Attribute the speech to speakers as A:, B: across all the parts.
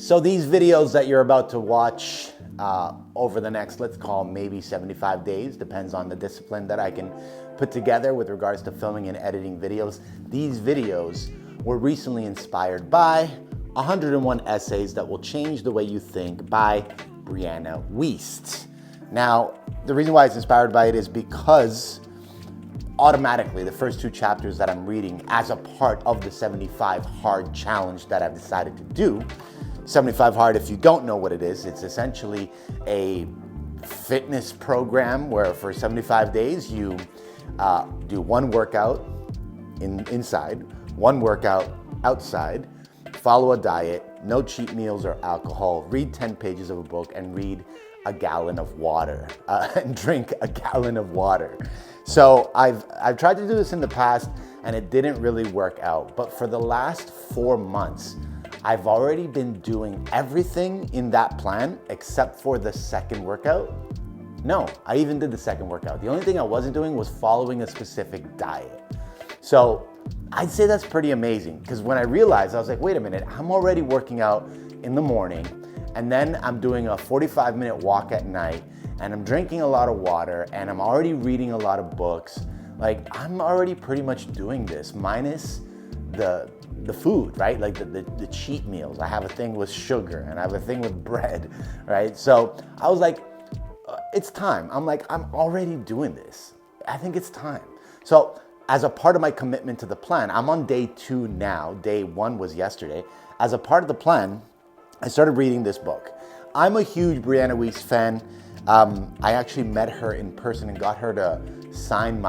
A: So these videos that you're about to watch over the next, let's call maybe 75 days, depends on the discipline that I can put together with regards to filming and editing videos. These videos were recently inspired by 101 Essays That Will Change the Way You Think by Brianna Wiest. Now, the reason why it's inspired by it is because automatically the first two chapters that I'm reading as a part of the 75 Hard challenge that I've decided to do. 75 Hard, if you don't know what it is, it's essentially a fitness program where for 75 days you do one workout inside, one workout outside, follow a diet, no cheat meals or alcohol, read 10 pages of a book, and read a gallon of water, and drink a gallon of water. So I've tried to do this in the past and it didn't really work out. But for the last 4 months, I've already been doing everything in that plan except for the second workout. No, I even did the second workout. The only thing I wasn't doing was following a specific diet. So I'd say that's pretty amazing because when I realized, I was like, wait a minute, I'm already working out in the morning and then I'm doing a 45-minute walk at night and I'm drinking a lot of water and I'm already reading a lot of books. Like I'm already pretty much doing this minus the food, right? Like the cheat meals. I have a thing with sugar and I have a thing with bread, right? So I was like, it's time. I'm already doing this. I think it's time. So as a part of my commitment to the plan, I'm on day 2 now. Day 1 was yesterday. As a part of the plan, I started reading this book. I'm a huge Brianna Wiest fan. I actually met her in person and got her to sign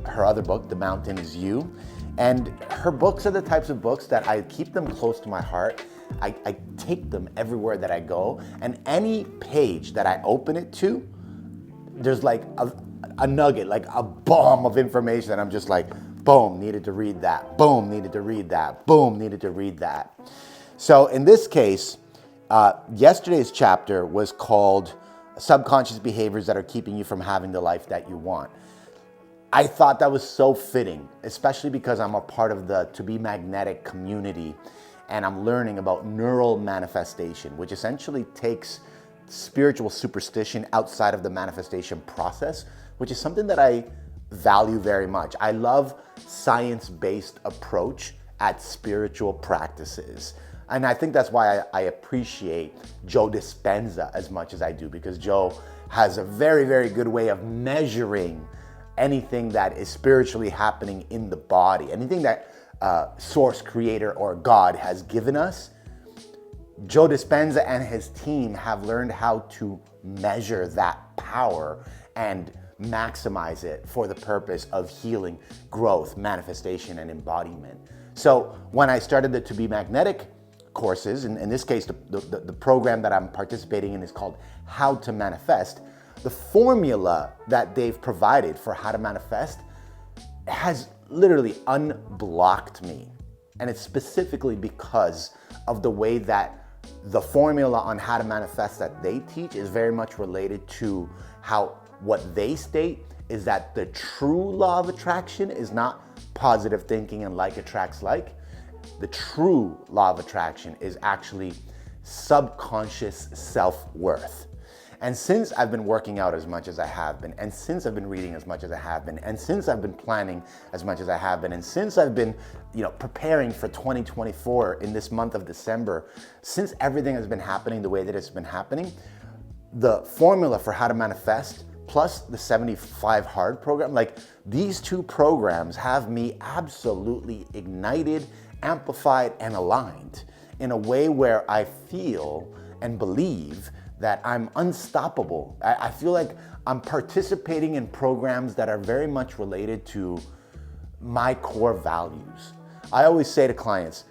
A: her other book, The Mountain Is You. And her books are the types of books that I keep them close to my heart. I take them everywhere that I go. And any page that I open it to, there's like a nugget, like a bomb of information that I'm just like, boom, needed to read that. Boom, needed to read that. Boom, needed to read that. So in this case, yesterday's chapter was called Subconscious Behaviors That Are Keeping You From Having the Life That You Want. I thought that was so fitting, especially because I'm a part of the tobemagnetic community and I'm learning about neural manifestation, which essentially takes spiritual superstition outside of the manifestation process, which is something that I value very much. I love science-based approach at spiritual practices. And I think that's why I appreciate Joe Dispenza as much as I do, because Joe has a very, very good way of measuring anything that is spiritually happening in the body, anything that source, creator, or God has given us. Joe Dispenza and his team have learned how to measure that power and maximize it for the purpose of healing, growth, manifestation, and embodiment. So when I started the tobemagnetic courses, in this case, the program that I'm participating in is called How to Manifest. The formula that they've provided for how to manifest has literally unblocked me. And it's specifically because of the way that the formula on how to manifest that they teach is very much related to how what they state is that the true law of attraction is not positive thinking and like attracts like. The true law of attraction is actually subconscious self-worth. And since I've been working out as much as I have been, and since I've been reading as much as I have been, and since I've been planning as much as I have been, and since I've been, preparing for 2024 in this month of December, since everything has been happening the way that it's been happening, the formula for how to manifest plus the 75 Hard program, like these two programs have me absolutely ignited, amplified, and aligned in a way where I feel and believe that I'm unstoppable. I feel like I'm participating in programs that are very much related to my core values. I always say to clients,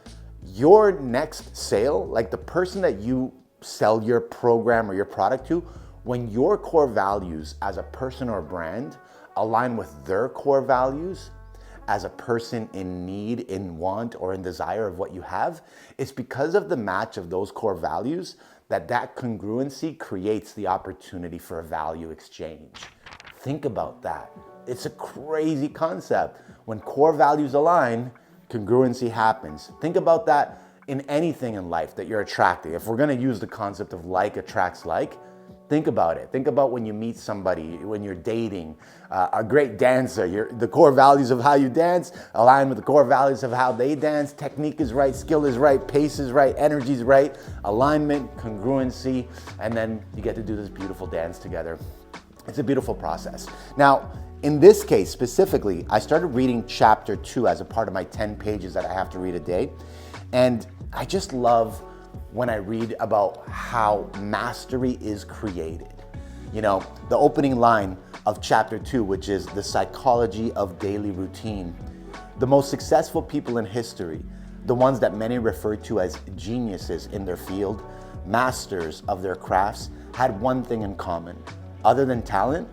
A: your next sale, like the person that you sell your program or your product to, when your core values as a person or brand align with their core values as a person in need, in want, or in desire of what you have, it's because of the match of those core values that congruency creates the opportunity for a value exchange. Think about that. It's a crazy concept. When core values align, congruency happens. Think about that in anything in life that you're attracting, if we're going to use the concept of like attracts like, think about it. Think about when you meet somebody, when you're dating, a great dancer, the core values of how you dance align with the core values of how they dance. Technique is right, skill is right, pace is right, energy is right, alignment, congruency, and then you get to do this beautiful dance together. It's a beautiful process. Now, in this case specifically, I started reading chapter 2 as a part of my 10 pages that I have to read a day. And I just love when I read about how mastery is created. You know, the opening line of chapter 2, which is the psychology of daily routine. The most successful people in history, the ones that many refer to as geniuses in their field, masters of their crafts, had one thing in common. Other than talent,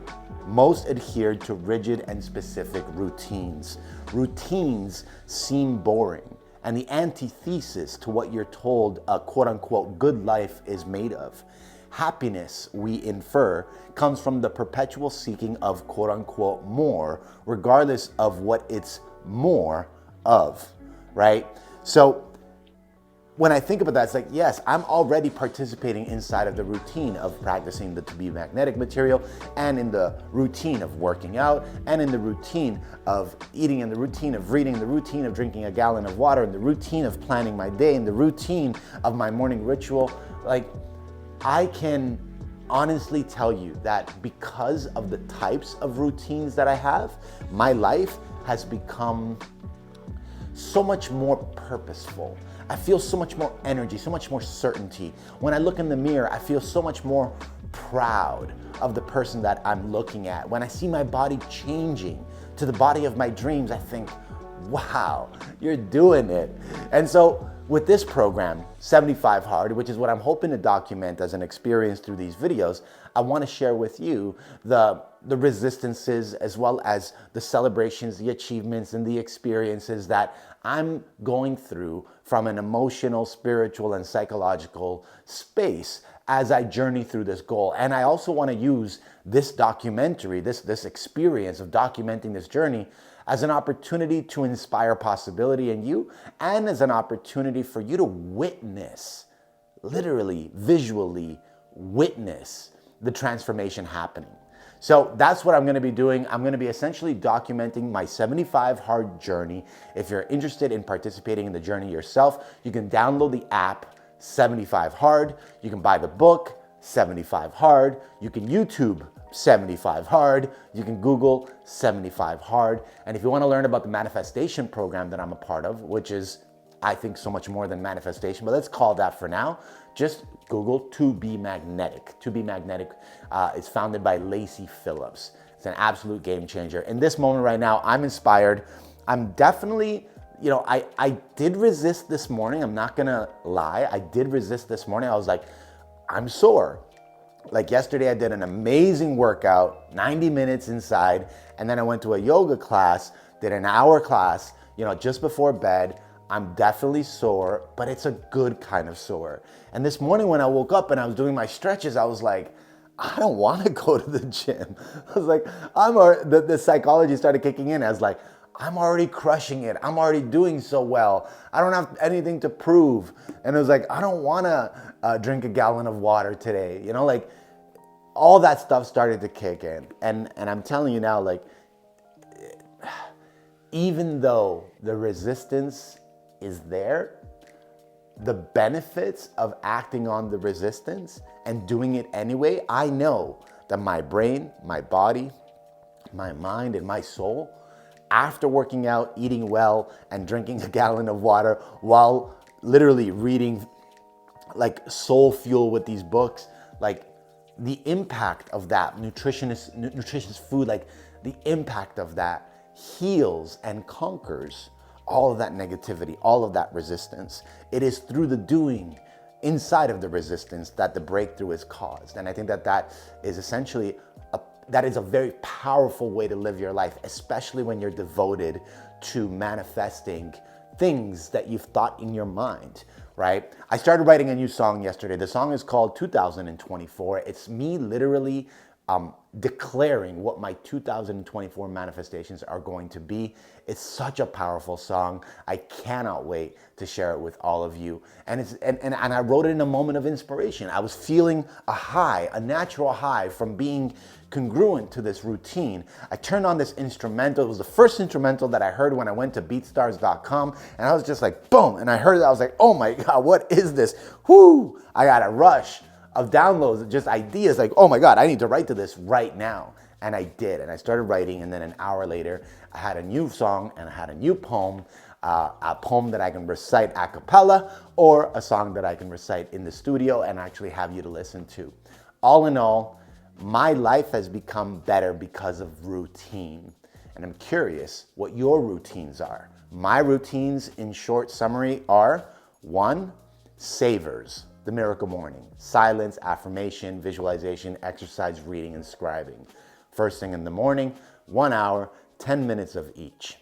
A: most adhered to rigid and specific routines. Routines seem boring, and the antithesis to what you're told a quote-unquote good life is made of. Happiness, we infer, comes from the perpetual seeking of quote-unquote more, regardless of what it's more of, right? So when I think about that, it's like, yes, I'm already participating inside of the routine of practicing the tobemagnetic material, and in the routine of working out, and in the routine of eating, in the routine of reading, the routine of drinking a gallon of water, in the routine of planning my day, in the routine of my morning ritual. Like, I can honestly tell you that because of the types of routines that I have, my life has become so much more purposeful. I feel so much more energy, so much more certainty. When I look in the mirror, I feel so much more proud of the person that I'm looking at. When I see my body changing to the body of my dreams, I think, wow, you're doing it. And so with this program, 75 Hard, which is what I'm hoping to document as an experience through these videos, I want to share with you the resistances as well as the celebrations, the achievements, and the experiences that I'm going through from an emotional, spiritual, and psychological space as I journey through this goal. And I also want to use this documentary, this experience of documenting this journey as an opportunity to inspire possibility in you, and as an opportunity for you to witness, literally, visually witness the transformation happening. So that's what I'm going to be doing. I'm going to be essentially documenting my 75 Hard journey. If you're interested in participating in the journey yourself, you can download the app 75 Hard. You can buy the book 75 Hard. You can YouTube 75 Hard. You can Google 75 Hard. And if you want to learn about the manifestation program that I'm a part of, which is, I think, so much more than manifestation, but let's call that for now, just Google tobemagnetic. Tobemagnetic is founded by Lacey Phillips. It's an absolute game changer. In this moment right now, I'm inspired. I'm definitely, you know, I did resist this morning. I'm not gonna lie. I did resist this morning. I was like, I'm sore. Like yesterday, I did an amazing workout, 90 minutes inside, and then I went to a yoga class, did an hour class, you know, just before bed. I'm definitely sore, but it's a good kind of sore. And this morning when I woke up and I was doing my stretches, I was like, I don't want to go to the gym. I was like, the psychology started kicking in. I was like, I'm already crushing it. I'm already doing so well. I don't have anything to prove. And it was like, I don't want to drink a gallon of water today. You know, like all that stuff started to kick in. And I'm telling you now, like, even though the resistance is there, the benefits of acting on the resistance and doing it anyway, I know that my brain, my body, my mind, and my soul, after working out, eating well, and drinking a gallon of water while literally reading like soul fuel with these books, like the impact of that nutritious food, like the impact of that heals and conquers all of that negativity, all of that resistance. It is through the doing inside of the resistance that the breakthrough is caused. And I think that is essentially that is a very powerful way to live your life, especially when you're devoted to manifesting things that you've thought in your mind, right? I started writing a new song yesterday. The song is called 2024. It's me literally declaring what my 2024 manifestations are going to be. It's such a powerful song. I cannot wait to share it with all of you. And I wrote it in a moment of inspiration. I was feeling a high, a natural high from being congruent to this routine. I turned on this instrumental. It was the first instrumental that I heard when I went to beatstars.com, and I was just like, boom. And I heard it. I was like, oh my God, what is this? Whoo! I got a rush of downloads, just ideas like, oh my God, I need to write to this right now. And I did, and I started writing, and then an hour later, I had a new song and I had a new poem, a poem that I can recite a cappella, or a song that I can recite in the studio and actually have you to listen to. All in all, my life has become better because of routine. And I'm curious what your routines are. My routines, in short summary, are 1, savers. The Miracle Morning, silence, affirmation, visualization, exercise, reading, and scribing. First thing in the morning, 1 hour, 10 minutes of each.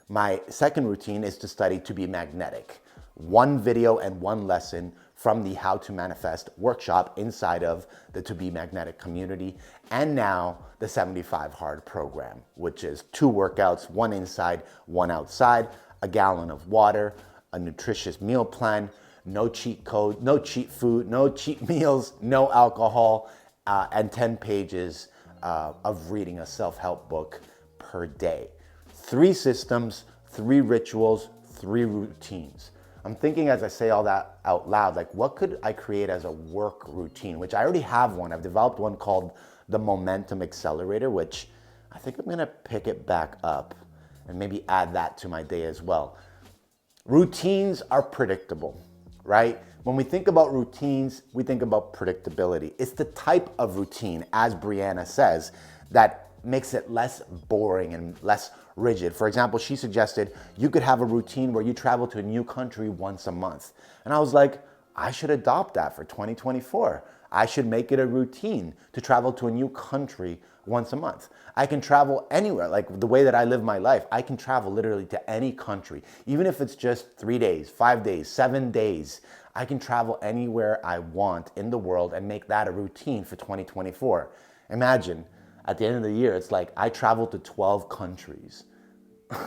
A: My second routine is to study To Be Magnetic. 1 video and 1 lesson from the How to Manifest workshop inside of the To Be Magnetic community, and now the 75 Hard program, which is 2 workouts, 1 inside, 1 outside, a gallon of water, a nutritious meal plan, no cheat code, no cheat food, no cheat meals, no alcohol, and 10 pages of reading a self-help book per day. 3 systems, 3 rituals, 3 routines. I'm thinking as I say all that out loud, like what could I create as a work routine, which I already have one. I've developed one called the Momentum Accelerator, which I think I'm gonna pick it back up and maybe add that to my day as well. Routines are predictable, right? When we think about routines, we think about predictability. It's the type of routine, as Brianna says, that makes it less boring and less rigid. For example, she suggested you could have a routine where you travel to a new country once a month. And I was like, I should adopt that for 2024. I should make it a routine to travel to a new country once a month. I can travel anywhere, like the way that I live my life. I can travel literally to any country, even if it's just 3 days, 5 days, 7 days. I can travel anywhere I want in the world and make that a routine for 2024. Imagine at the end of the year, it's like I traveled to 12 countries.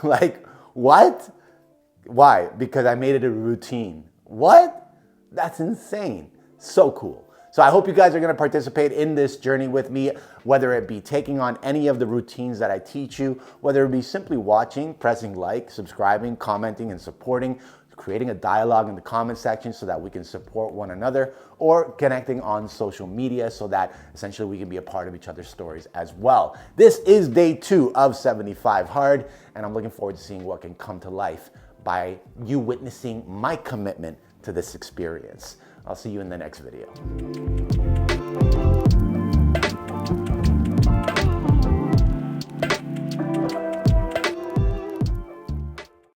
A: Like, what? Why? Because I made it a routine. What? That's insane. So cool. So I hope you guys are going to participate in this journey with me, whether it be taking on any of the routines that I teach you, whether it be simply watching, pressing like, subscribing, commenting, and supporting, creating a dialogue in the comment section so that we can support one another, or connecting on social media so that essentially we can be a part of each other's stories as well. This is day 2 of 75 Hard, and I'm looking forward to seeing what can come to life by you witnessing my commitment to this experience. I'll see you in the next video.